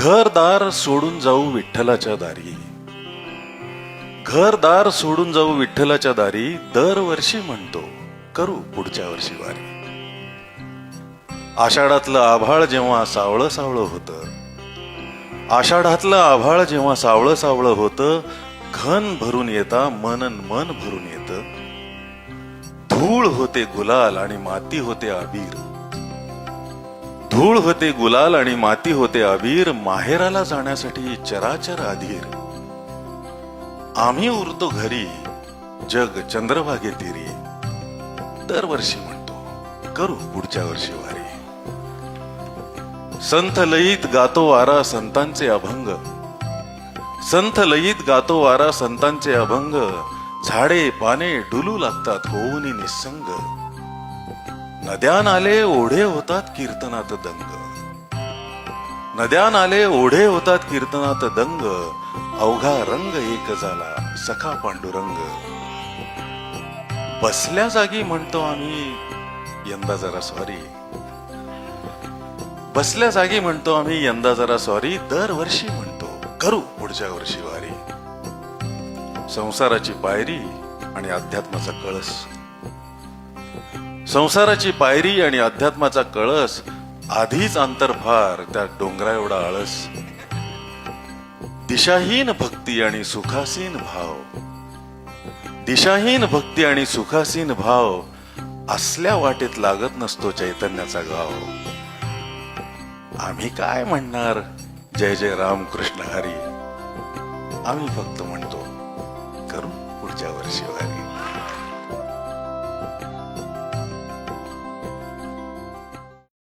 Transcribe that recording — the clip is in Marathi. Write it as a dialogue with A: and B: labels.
A: घरदार सोडून जाऊ विठ्ठलाच्या दारी, घरदार सोडून जाऊ विठ्ठलाच्या दारी, दरवर्षी म्हणतो करू पुढच्या वर्षी वारी. आषाढातलं आभाळ जेव्हा सावळं सावळं होतं, आषाढातलं आभाळ जेव्हा सावळं सावळं होतं, घन भरून येता मनन मन भरून येतं. धूळ होते गुलाल आणि माती होते अबीर, धूळ होते गुलाल आणि माती होते अबीर. माहेराला जाण्यासाठी चराचर अधीर. आम्ही उरतो घरी जग चंद्रभागे तिरी, दरवर्षी म्हणतो करू पुढच्या वर्षी वारी. संथ लयीत गातो वारा संतांचे अभंग, संथ लयीत गातो वारा संतांचे अभंग. झाडे पाने डुलू लागतात होऊन निसंग, नद्या नाले ओढे होतात कीर्तनात दंग, नद्या नाले ओढे होतात कीर्तनात दंग. अवघा रंग एक झाला सखा पांडुरंग. बसल्या जागी म्हणतो आम्ही यंदा जरा सॉरी, बसल्या जागी म्हणतो आम्ही यंदा जरा सॉरी. दरवर्षी म्हणतो करू पुढच्या वर्षी वारी. संसाराची पायरी आणि अध्यात्माचा कळस, संसाराची पायरी आणि अध्यात्माचा कळस. आधीच अंतर्भार त्या डोंगरा एवढा आळस. दिशाहीन भक्ती आणि सुखासीन भाव, दिशाहीन भक्ती आणि सुखासीन भाव. असल्या वाटेत लागत नसतो चैतन्याचा गाव. आम्ही काय म्हणणार जय जय राम कृष्ण हरी. आम्ही फक्त म्हणतो करू पुढच्या वर्षी वारी.